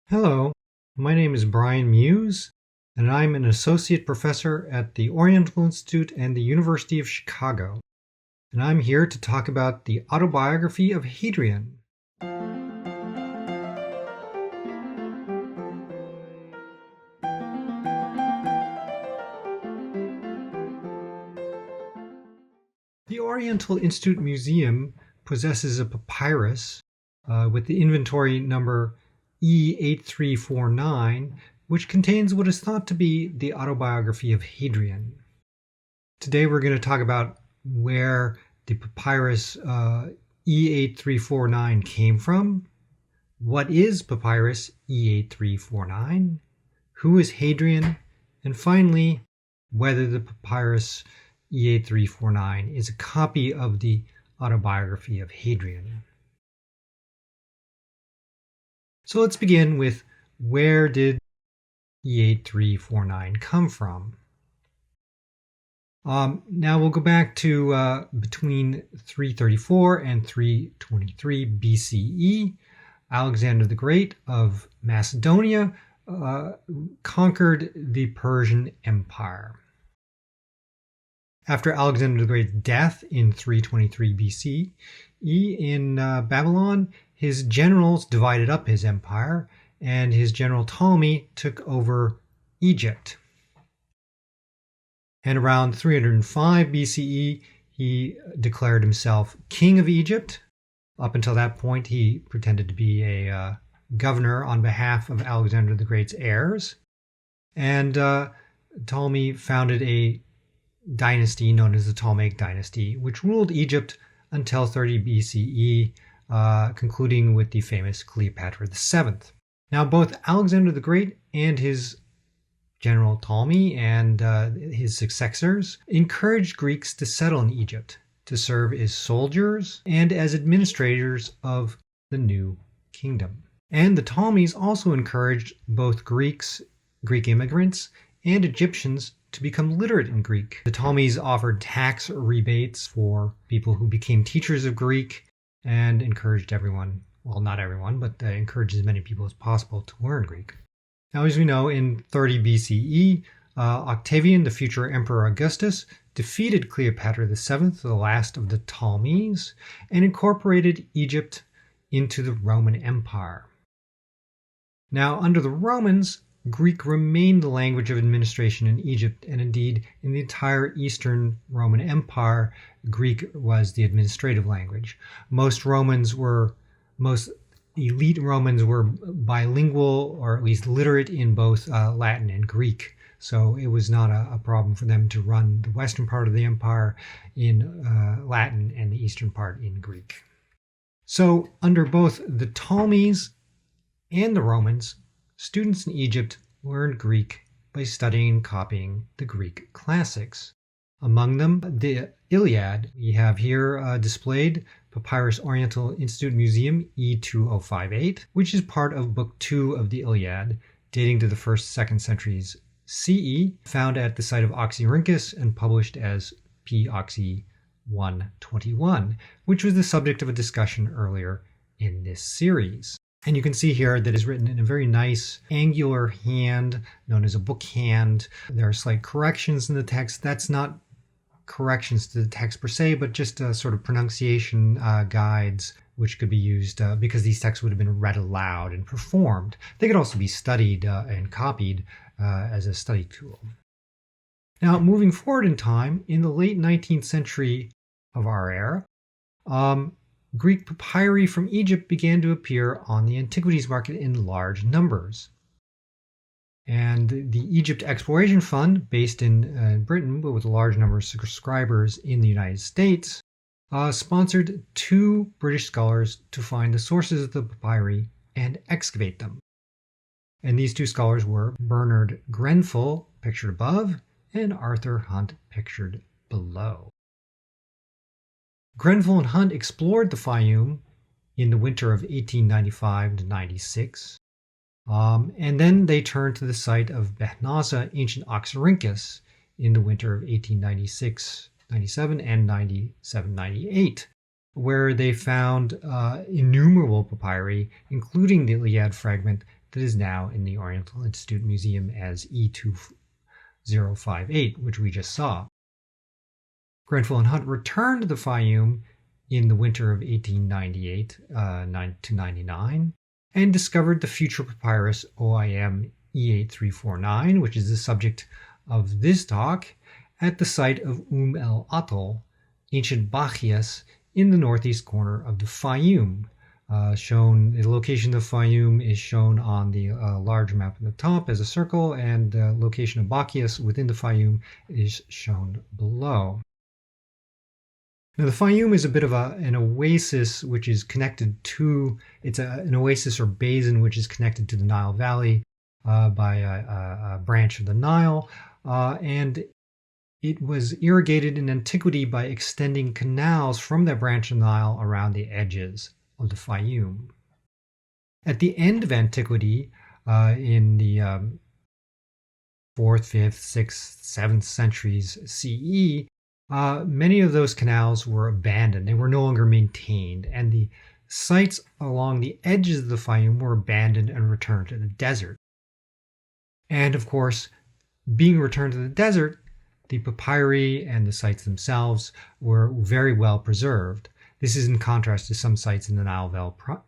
Hello, my name is Brian Muhs, and I'm an associate professor at the Oriental Institute and the University of Chicago. And I'm here to talk about the Autobiography of Hadrian. The Oriental Institute Museum possesses a papyrus with the inventory number E8349, which contains what is thought to be the Autobiography of Hadrian. Today we're going to talk about where the papyrus E8349 came from, what is papyrus E8349, who is Hadrian, and finally, whether the papyrus E8349 is a copy of the Autobiography of Hadrian. So let's begin with where did E8349 come from? Now we'll go back to between 334 and 323 BCE. Alexander the Great of Macedonia conquered the Persian Empire. After Alexander the Great's death in 323 BCE in Babylon, his generals divided up his empire, and his general Ptolemy took over Egypt. And around 305 BCE, he declared himself king of Egypt. Up until that point, he pretended to be a governor on behalf of Alexander the Great's heirs. And Ptolemy founded a dynasty known as the Ptolemaic dynasty, which ruled Egypt until 30 BCE, concluding with the famous Cleopatra VII. Now, both Alexander the Great and his general Ptolemy and his successors encouraged Greeks to settle in Egypt, to serve as soldiers and as administrators of the new kingdom. And the Ptolemies also encouraged both Greek immigrants, and Egyptians to become literate in Greek. The Ptolemies offered tax rebates for people who became teachers of Greek and encouraged everyone, well, not everyone, but encouraged as many people as possible to learn Greek. Now, as we know, in 30 BCE, Octavian, the future Emperor Augustus, defeated Cleopatra VII, the last of the Ptolemies, and incorporated Egypt into the Roman Empire. Now, under the Romans, Greek remained the language of administration in Egypt, and indeed in the entire Eastern Roman Empire, Greek was the administrative language. Most elite Romans were bilingual, or at least literate in both Latin and Greek. So it was not a problem for them to run the western part of the empire in Latin and the eastern part in Greek. So under both the Ptolemies and the Romans, students in Egypt learned Greek by studying and copying the Greek classics. Among them, the Iliad. We have here displayed Papyrus Oriental Institute Museum E2058, which is part of Book 2 of the Iliad, dating to the 1st-2nd centuries CE, found at the site of Oxyrhynchus and published as P. Oxy 121, which was the subject of a discussion earlier in this series. And you can see here that it's written in a very nice angular hand, known as a book hand. There are slight corrections in the text. That's not corrections to the text per se, but just sort of pronunciation guides, which could be used because these texts would have been read aloud and performed. They could also be studied and copied as a study tool. Now, moving forward in time, in the late 19th century of our era, Greek papyri from Egypt began to appear on the antiquities market in large numbers. And the Egypt Exploration Fund, based in Britain, but with a large number of subscribers in the United States, sponsored 2 British scholars to find the sources of the papyri and excavate them. And these 2 scholars were Bernard Grenfell, pictured above, and Arthur Hunt, pictured below. Grenfell and Hunt explored the Fayum in the winter of 1895 to 96, and then they turned to the site of Behnaza, ancient Oxyrhynchus, in the winter of 1896, 97, and 97, 98, where they found innumerable papyri, including the Iliad fragment that is now in the Oriental Institute Museum as E2058, which we just saw. Grenfell Hunt returned to the Fayum in the winter of 1898 to 99 and discovered the future papyrus OIM E8349, which is the subject of this talk, at the site of el Atoll, ancient Bacchias, in the northeast corner of the Fayum. The location of the Fayum is shown on the large map at the top as a circle, and the location of Bacchias within the Fayum is shown below. Now, the Fayum is a bit of an oasis which is connected to, an oasis or basin which is connected to the Nile Valley by a branch of the Nile, and it was irrigated in antiquity by extending canals from that branch of the Nile around the edges of the Fayum. At the end of antiquity, in the 4th, 5th, 6th, 7th centuries CE, many of those canals were abandoned. They were no longer maintained, and the sites along the edges of the Fayum were abandoned and returned to the desert. And of course, being returned to the desert, the papyri and the sites themselves were very well preserved. This is in contrast to some sites in the Nile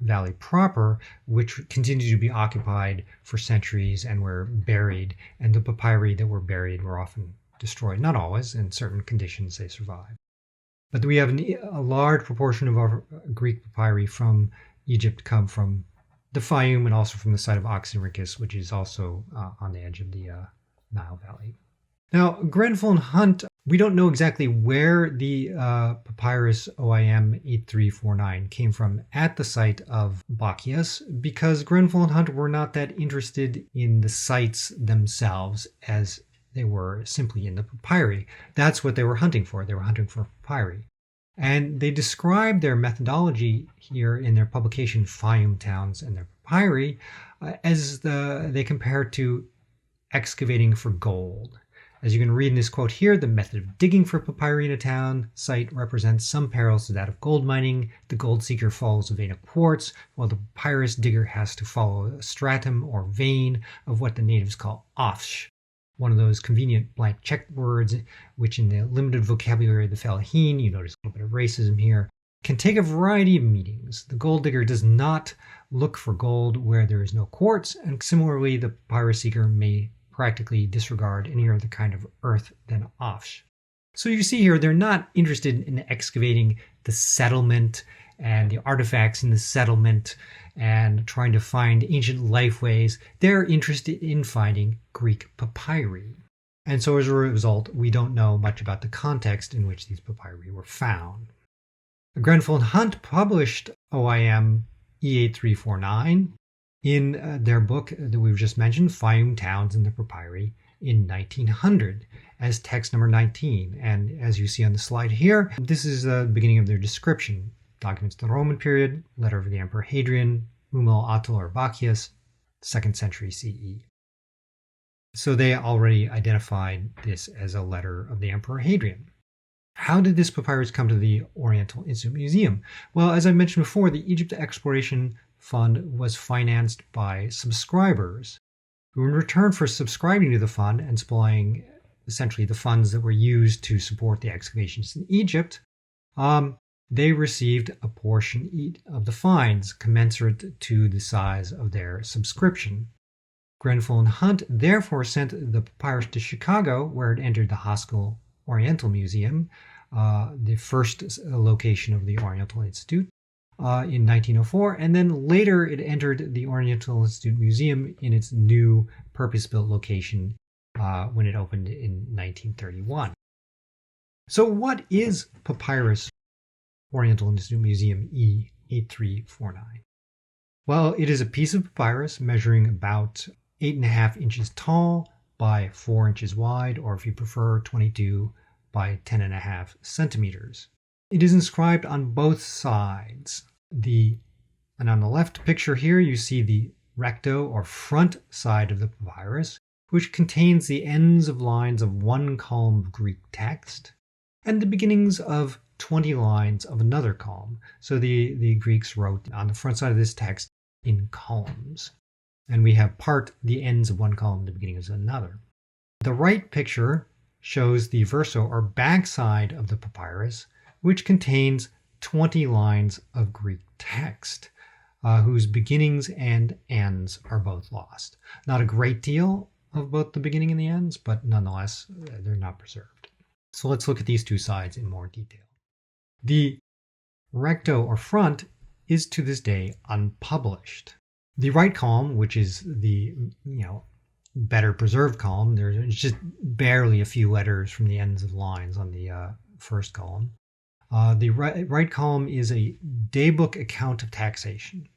Valley proper, which continued to be occupied for centuries and were buried, and the papyri that were buried were often destroyed. Not always, in certain conditions they survived. But we have a large proportion of our Greek papyri from Egypt come from the Fayum and also from the site of Oxyrhynchus, which is also on the edge of the Nile Valley. Now, Grenfell Hunt, we don't know exactly where the papyrus OIM 8349 came from at the site of Bacchias, because Grenfell and Hunt were not that interested in the sites themselves as they were simply in the papyri. That's what they were hunting for. They were hunting for papyri. And they describe their methodology here in their publication, Fayum Towns and Their Papyri, as they compare to excavating for gold. As you can read in this quote here, the method of digging for papyri in a town site represents some parallels to that of gold mining. The gold seeker follows a vein of quartz, while the papyrus digger has to follow a stratum or vein of what the natives call afsh, one of those convenient blank check words, which in the limited vocabulary of the Fellaheen, you notice a little bit of racism here, can take a variety of meanings. The gold digger does not look for gold where there is no quartz, and similarly, the papyrus seeker may practically disregard any other kind of earth than afsh. So you see here, they're not interested in excavating the settlement and the artifacts in the settlement and trying to find ancient lifeways. They're interested in finding Greek papyri. And so as a result, we don't know much about the context in which these papyri were found. Grenfell Hunt published OIM E8349 in their book that we've just mentioned, Fayum Towns and the Papyri, in 1900 as text number 19. And as you see on the slide here, this is the beginning of their description. Documents the Roman period, letter of the Emperor Hadrian, el Atoll or Bacchias, 2nd century CE. So they already identified this as a letter of the Emperor Hadrian. How did this papyrus come to the Oriental Institute Museum? Well, as I mentioned before, the Egypt Exploration Fund was financed by subscribers who, in return for subscribing to the fund and supplying essentially the funds that were used to support the excavations in Egypt, they received a portion of the fines commensurate to the size of their subscription. Grenfell Hunt therefore sent the papyrus to Chicago, where it entered the Haskell Oriental Museum, the first location of the Oriental Institute, in 1904, and then later it entered the Oriental Institute Museum in its new purpose-built location when it opened in 1931. So what is Papyrus Oriental Institute Museum E8349? Well, it is a piece of papyrus measuring about 8.5 inches tall by 4 inches wide, or if you prefer, 22 by 10.5 centimeters. It is inscribed on both sides. And on the left picture here, you see the recto or front side of the papyrus, which contains the ends of lines of one column of Greek text and the beginnings of 20 lines of another column. So the Greeks wrote on the front side of this text in columns. and we have the ends of one column, the beginning of another. The right picture shows the verso or backside of the papyrus, which contains 20 lines of Greek text, whose beginnings and ends are both lost. Not a great deal of both the beginning and the ends, but nonetheless, they're not preserved. So let's look at these two sides in more detail. The recto or front is to this day unpublished. The right column, which is the better preserved column, there's just barely a few letters from the ends of lines on the first column. The right column is a daybook account of taxation.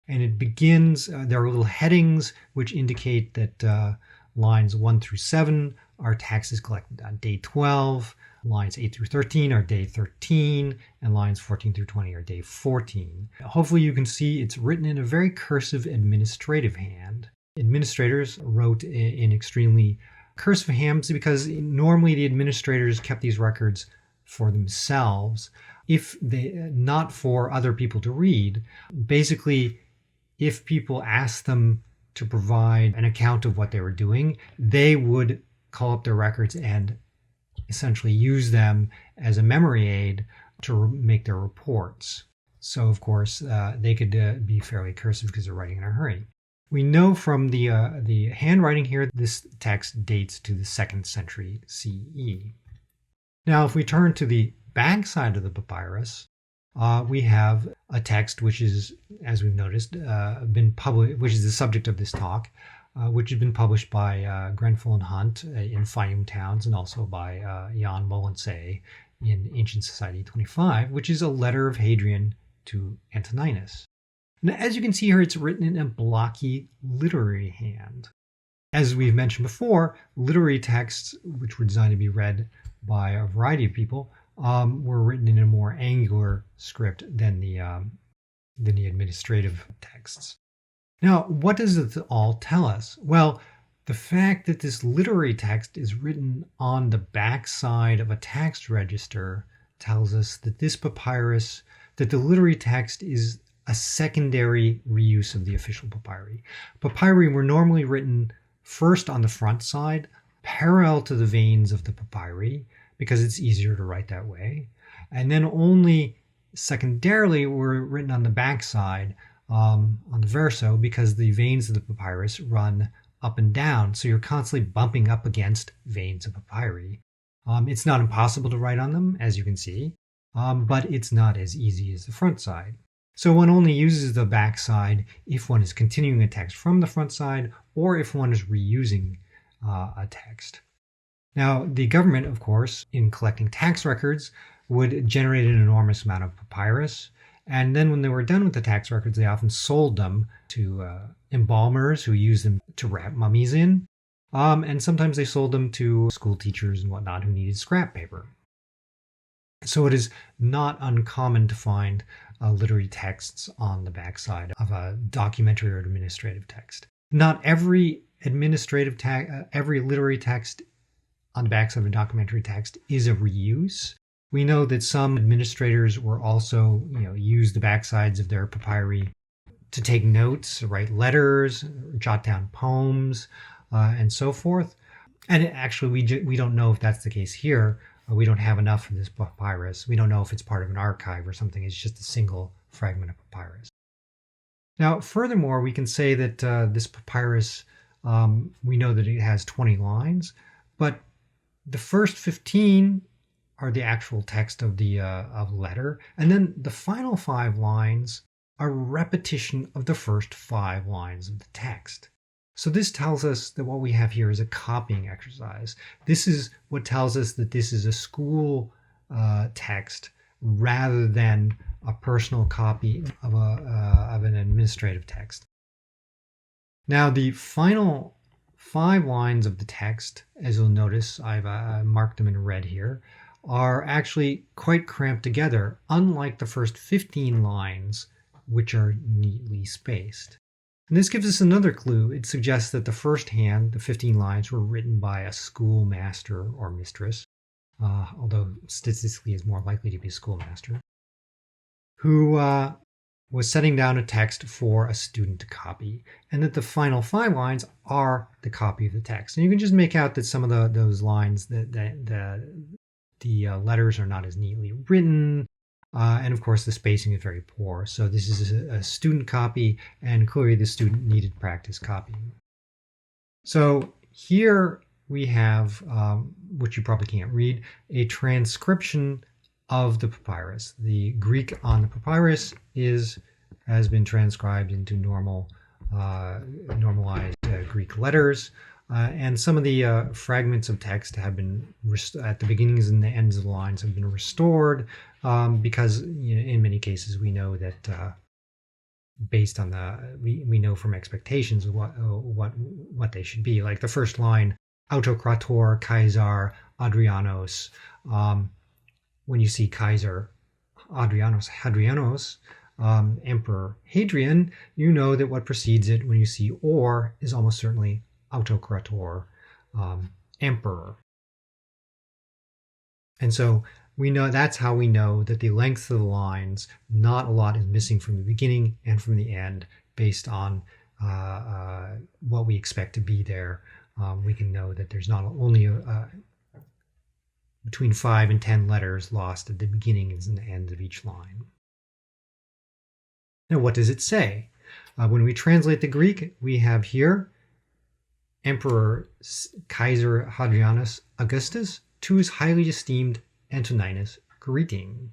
And it begins, there are little headings which indicate that lines 1 through 7 are taxes collected on day 12, lines 8 through 13 are day 13, and lines 14 through 20 are day 14. Hopefully you can see it's written in a very cursive administrative hand. Administrators wrote in extremely cursive hands because normally the administrators kept these records for themselves, not for other people to read. Basically, if people asked them to provide an account of what they were doing, they would call up their records and essentially use them as a memory aid to make their reports. So, of course, they could be fairly cursive because they're writing in a hurry. We know from the handwriting here, this text dates to the 2nd century CE. Now, if we turn to the back side of the papyrus, we have a text which is, as we've noticed, been published, which is the subject of this talk, which has been published by Grenfell Hunt in Finding Towns and also by Jan Molense in Ancient Society 25, which is a letter of Hadrian to Antoninus. And as you can see here, it's written in a blocky literary hand. As we've mentioned before, literary texts, which were designed to be read by a variety of people, were written in a more angular script than the administrative texts. Now, what does it all tell us? Well, the fact that this literary text is written on the backside of a tax register tells us that this papyrus, that the literary text is a secondary reuse of the official papyri. Papyri were normally written first on the front side, parallel to the veins of the papyri, because it's easier to write that way. And then only secondarily were written on the backside, on the verso, because the veins of the papyrus run up and down. So you're constantly bumping up against veins of papyri. It's not impossible to write on them, as you can see, but it's not as easy as the front side. So one only uses the back side if one is continuing a text from the front side or if one is reusing a text. Now, the government, of course, in collecting tax records, would generate an enormous amount of papyrus. And then when they were done with the tax records, they often sold them to embalmers who used them to wrap mummies in. And sometimes they sold them to school teachers and whatnot who needed scrap paper. So it is not uncommon to find literary texts on the backside of a documentary or administrative text. Not every every literary text on the backside of a documentary text is a reuse. We know that some administrators were also, use the backsides of their papyri to take notes, write letters, jot down poems, and so forth. And actually, we don't know if that's the case here. We don't have enough of this papyrus. We don't know if it's part of an archive or something. It's just a single fragment of papyrus. Now, furthermore, we can say that this papyrus, we know that it has 20 lines, but the first 15 are the actual text of the letter, and then the final 5 lines are repetition of the first 5 lines of the text. So this tells us that what we have here is a copying exercise. This is what tells us that this is a school text rather than a personal copy of an administrative text. Now, the final 5 lines of the text, as you'll notice, I've marked them in red here, are actually quite cramped together, unlike the first 15 lines, which are neatly spaced. And this gives us another clue. It suggests that the first hand, the 15 lines, were written by a schoolmaster or mistress, although statistically is more likely to be a schoolmaster, who was setting down a text for a student to copy, and that the final 5 lines are the copy of the text. And you can just make out that some of those lines, the letters are not as neatly written, and of course the spacing is very poor. So this is a student copy, and clearly the student needed practice copying. So here we have, which you probably can't read, a transcription of the papyrus. The Greek on the papyrus has been transcribed into normalized Greek letters, and some of the fragments of text have been at the beginnings and the ends of the lines have been restored, because in many cases we know that based on we know from expectations what they should be. Like the first line, Autokrator Kaiser Hadrianos. When you see Kaiser Hadrianos, Emperor Hadrian, you know that what precedes it when you see or is almost certainly Autokrator, Emperor. And so we know that's how we know that the length of the lines, not a lot is missing from the beginning and from the end based on what we expect to be there. We can know that there's not only between 5 and 10 letters lost at the beginnings and the ends of each line. Now, what does it say? When we translate the Greek, we have here Emperor Kaiser Hadrianus Augustus to his highly esteemed Antoninus greeting.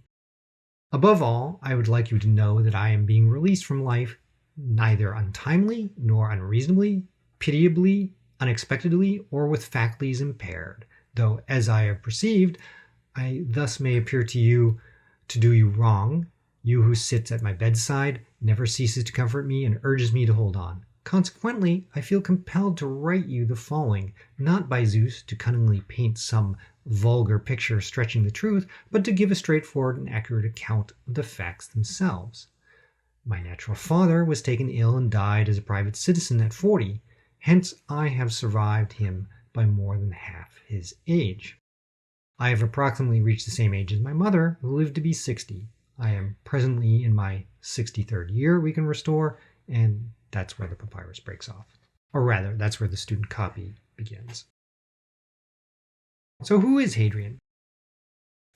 Above all, I would like you to know that I am being released from life neither untimely nor unreasonably, pitiably, unexpectedly, or with faculties impaired, though, as I have perceived, I thus may appear to you to do you wrong. You who sits at my bedside never ceases to comfort me and urges me to hold on. Consequently, I feel compelled to write you the following, not by Zeus to cunningly paint some vulgar picture stretching the truth, but to give a straightforward and accurate account of the facts themselves. My natural father was taken ill and died as a private citizen at 40. Hence, I have survived him by more than half his age. I have approximately reached the same age as my mother, who lived to be 60. I am presently in my 63rd year we can restore, and that's where the papyrus breaks off. Or rather, that's where the student copy begins. So who is Hadrian?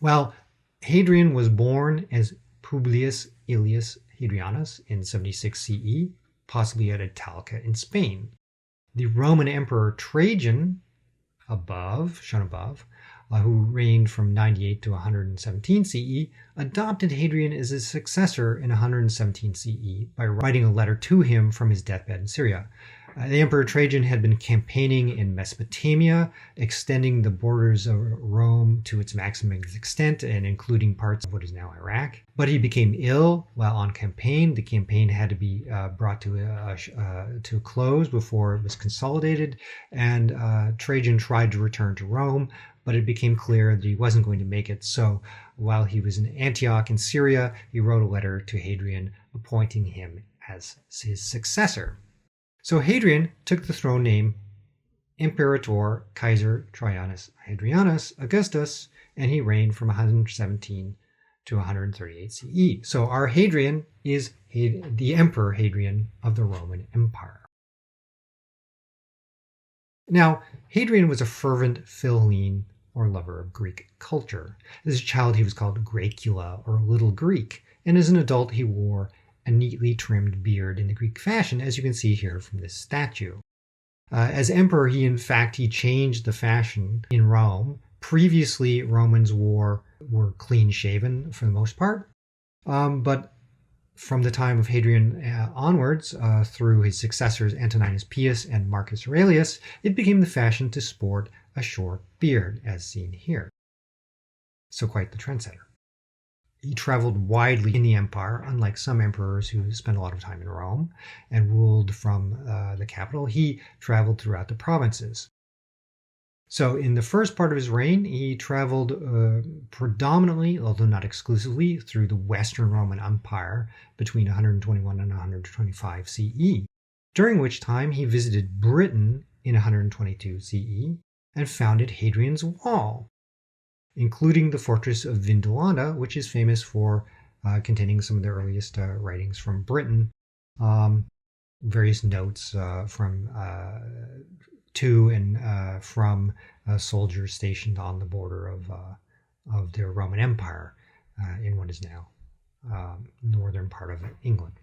Well, Hadrian was born as Publius Aelius Hadrianus in 76 CE, possibly at Italica in Spain. The Roman Emperor Trajan, shown above, who reigned from 98 to 117 CE, adopted Hadrian as his successor in 117 CE by writing a letter to him from his deathbed in Syria. The Emperor Trajan had been campaigning in Mesopotamia, extending the borders of Rome to its maximum extent and including parts of what is now Iraq. But he became ill while on campaign. The campaign had to be brought to a close before it was consolidated, and Trajan tried to return to Rome, but it became clear that he wasn't going to make it. So while he was in Antioch in Syria, he wrote a letter to Hadrian appointing him as his successor. So Hadrian took the throne name Imperator Kaiser Trajanus Hadrianus Augustus, and he reigned from 117 to 138 CE. So our Hadrian is the Emperor Hadrian of the Roman Empire. Now, Hadrian was a fervent Philhellene or lover of Greek culture. As a child, he was called Gracula or Little Greek, and as an adult, he wore a neatly trimmed beard in the Greek fashion, as you can see here from this statue. As emperor, he changed the fashion in Rome. Previously, Romans were clean-shaven for the most part, but from the time of Hadrian onwards, through his successors Antoninus Pius and Marcus Aurelius, it became the fashion to sport a short beard, as seen here. So quite the trendsetter. He traveled widely in the empire, unlike some emperors who spent a lot of time in Rome and ruled from the capital. He traveled throughout the provinces. So in the first part of his reign, he traveled predominantly, although not exclusively, through the Western Roman Empire between 121 and 125 CE, during which time he visited Britain in 122 CE and founded Hadrian's Wall, including the fortress of Vindolanda, which is famous for containing some of the earliest writings from Britain, various notes from to and from soldiers stationed on the border of the Roman Empire in what is now northern part of England.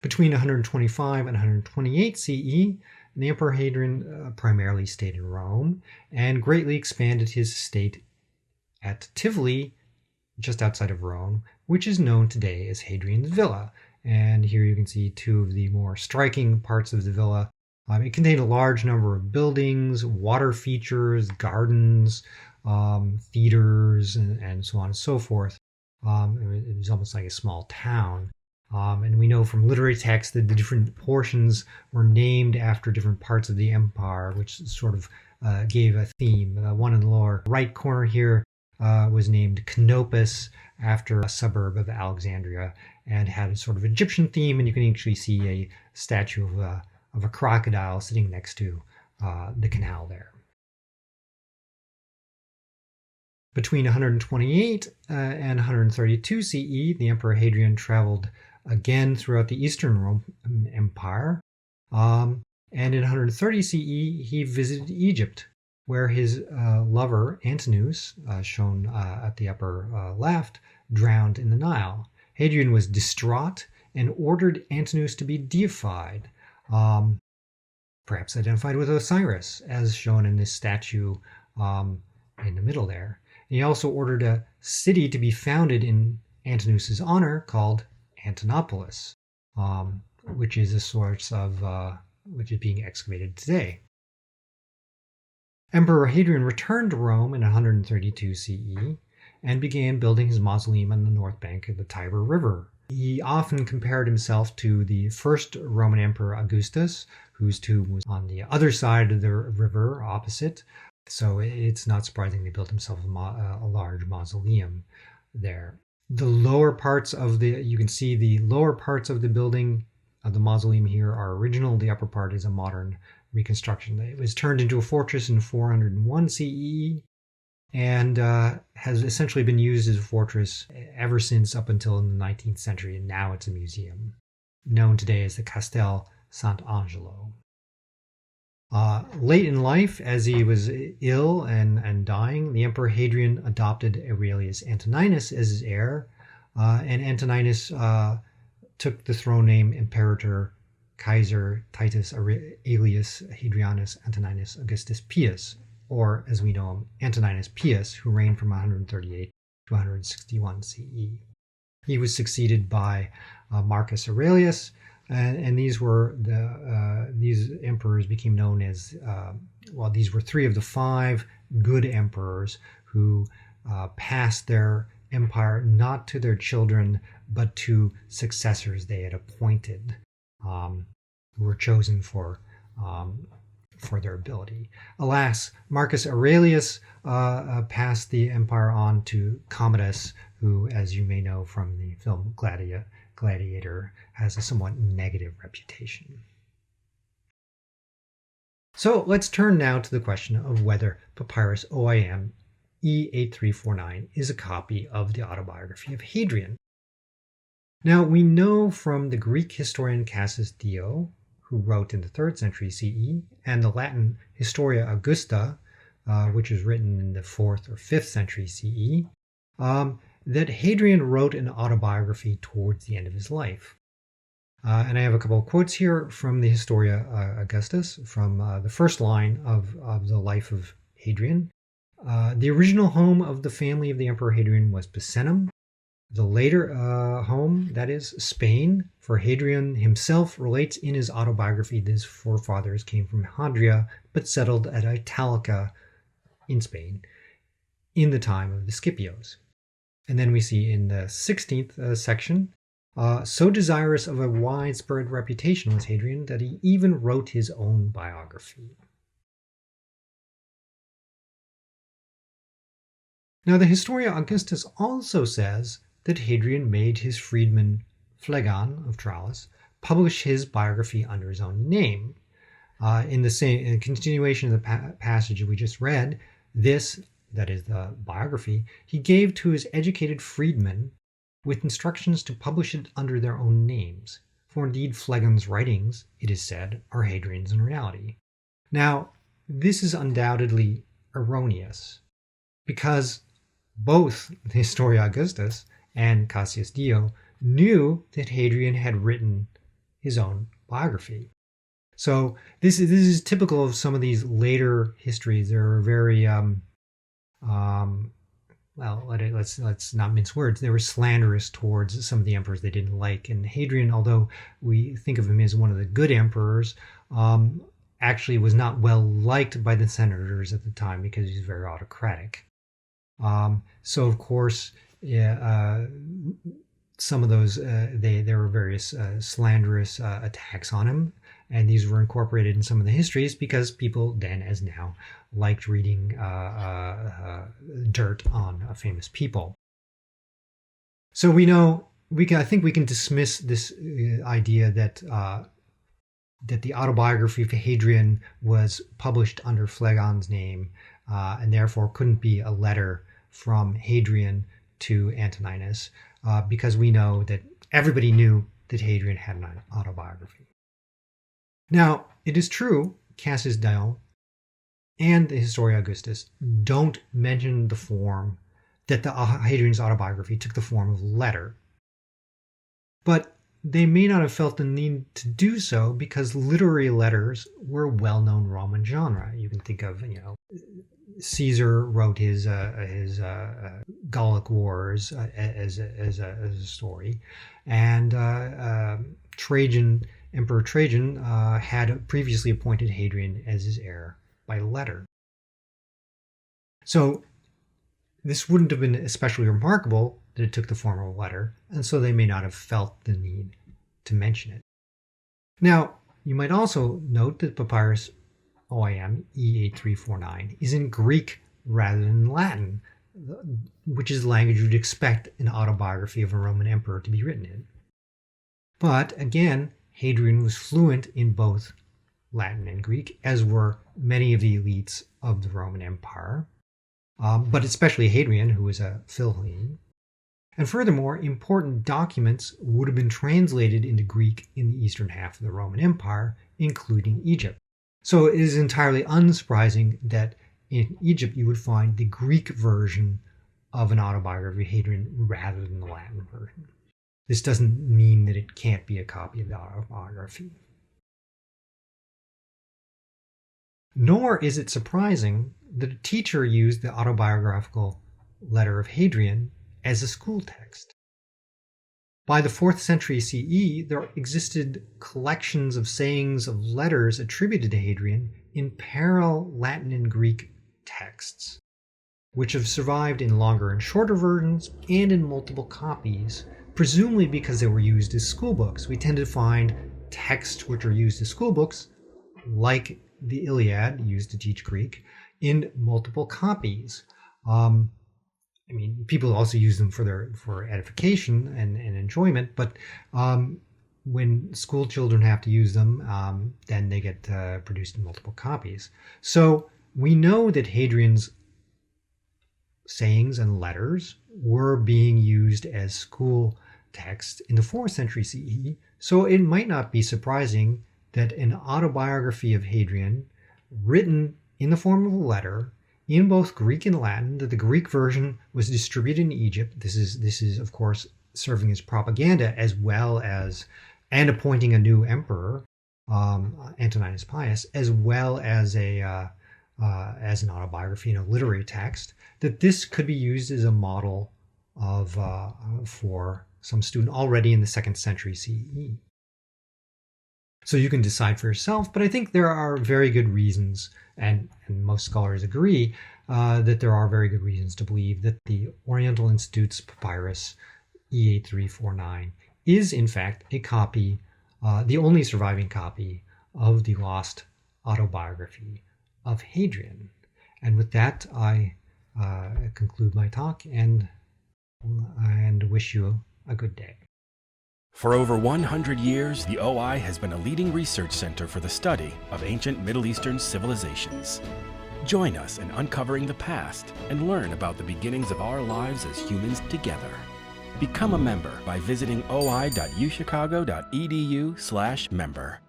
Between 125 and 128 CE, the Emperor Hadrian primarily stayed in Rome and greatly expanded his state at Tivoli, just outside of Rome, which is known today as Hadrian's Villa. And here you can see two of the more striking parts of the villa. It contained a large number of buildings, water features, gardens, theaters, and so on and so forth. It was almost like a small town. And we know from literary texts that the different portions were named after different parts of the empire, which sort of gave a theme. One in the lower right corner here was named Canopus, after a suburb of Alexandria, and had a sort of Egyptian theme. And you can actually see a statue of a crocodile sitting next to the canal there. Between 128 and 132 CE, the Emperor Hadrian traveled again throughout the Eastern Roman Empire. And in 130 CE, he visited Egypt, where his lover, Antinous, shown at the upper left, drowned in the Nile. Hadrian was distraught and ordered Antinous to be deified, perhaps identified with Osiris, as shown in this statue in the middle there. He also ordered a city to be founded in Antinous' honor called Antinopolis, which is a source of which is being excavated today. Emperor Hadrian returned to Rome in 132 CE and began building his mausoleum on the north bank of the Tiber River. He often compared himself to the first Roman Emperor Augustus, whose tomb was on the other side of the river opposite. So it's not surprising he built himself a large mausoleum there. The lower parts of you can see the lower parts of the building of the mausoleum here are original. The upper part is a modern reconstruction. It was turned into a fortress in 401 CE and has essentially been used as a fortress ever since up until in the 19th century, and now it's a museum, known today as the Castel Sant'Angelo. Late in life, as he was ill and dying, the Emperor Hadrian adopted Aurelius Antoninus as his heir, and Antoninus took the throne name Imperator Kaiser Titus Aelius Hadrianus Antoninus Augustus Pius, or as we know him, Antoninus Pius, who reigned from 138 to 161 CE. He was succeeded by Marcus Aurelius, and these were these emperors became known as these were three of the five good emperors who passed their empire not to their children but to successors they had appointed, who were chosen for their ability. Alas, Marcus Aurelius passed the empire on to Commodus, who, as you may know from the film Gladiator, has a somewhat negative reputation. So let's turn now to the question of whether Papyrus OIM E8349 is a copy of the Autobiography of Hadrian. Now, we know from the Greek historian Cassius Dio, who wrote in the 3rd century CE, and the Latin Historia Augusta, which was written in the 4th or 5th century CE, that Hadrian wrote an autobiography towards the end of his life. And I have a couple of quotes here from the Historia Augustus, from the first line of the life of Hadrian. The original home of the family of the Emperor Hadrian was Picenum. The later home, that is, Spain, for Hadrian himself relates in his autobiography that his forefathers came from Hadria, but settled at Italica in Spain in the time of the Scipios. And then we see in the 16th section, so desirous of a widespread reputation was Hadrian that he even wrote his own biography. Now, the Historia Augustus also says that Hadrian made his freedman Phlegon of Tralles publish his biography under his own name. In the continuation of the passage we just read, this that is the biography, he gave to his educated freedmen with instructions to publish it under their own names. For indeed Phlegon's writings, it is said, are Hadrian's in reality. Now, this is undoubtedly erroneous, because both the Historia Augustus and Cassius Dio knew that Hadrian had written his own biography. So this is typical of some of these later histories. They're very let's not mince words. They were slanderous towards some of the emperors they didn't like. And Hadrian, although we think of him as one of the good emperors, actually was not well liked by the senators at the time because he's very autocratic. So of course, some of those there were various slanderous attacks on him, and these were incorporated in some of the histories because people then, as now, liked reading dirt on famous people. So I think we can dismiss this idea that the autobiography of Hadrian was published under Phlegon's name, and therefore couldn't be a letter from Hadrian to Antoninus, because we know that everybody knew that Hadrian had an autobiography. Now, it is true, Cassius Dio and the Historia Augustus don't mention the form that the Hadrian's autobiography took the form of a letter. But they may not have felt the need to do so because literary letters were a well-known Roman genre. You can think of, Caesar wrote his Gallic Wars as a story, and Emperor Trajan had previously appointed Hadrian as his heir by letter. So this wouldn't have been especially remarkable that it took the form of a letter, and so they may not have felt the need to mention it. Now, you might also note that Papyrus OIM E8349 is in Greek rather than Latin, which is the language you'd expect an autobiography of a Roman emperor to be written in. But again, Hadrian was fluent in both Latin and Greek, as were many of the elites of the Roman Empire, but especially Hadrian, who was a Philhellene. And furthermore, important documents would have been translated into Greek in the eastern half of the Roman Empire, including Egypt. So it is entirely unsurprising that in Egypt you would find the Greek version of an autobiography of Hadrian rather than the Latin version. This doesn't mean that it can't be a copy of the autobiography. Nor is it surprising that a teacher used the autobiographical letter of Hadrian as a school text. By the 4th century CE, there existed collections of sayings of letters attributed to Hadrian in parallel Latin and Greek texts, which have survived in longer and shorter versions and in multiple copies, presumably because they were used as school books. We tend to find texts which are used as school books, like the Iliad, used to teach Greek, in multiple copies. People also use them for edification and enjoyment, but when school children have to use them, then they get produced in multiple copies. So we know that Hadrian's sayings and letters were being used as school texts in the 4th century CE, so it might not be surprising that an autobiography of Hadrian, written in the form of a letter, in both Greek and Latin, that the Greek version was distributed in Egypt. This is of course serving as propaganda as well as and appointing a new emperor, Antoninus Pius, as well as an autobiography and a literary text. That this could be used as a model of for some student already in the 2nd century CE. So you can decide for yourself, but I think there are very good reasons, and most scholars agree, that there are very good reasons to believe that the Oriental Institute's Papyrus E8349 is in fact a copy, the only surviving copy of the lost autobiography of Hadrian. And with that, I conclude my talk and wish you a good day. For over 100 years, the OI has been a leading research center for the study of ancient Middle Eastern civilizations. Join us in uncovering the past and learn about the beginnings of our lives as humans together. Become a member by visiting oi.uchicago.edu/member.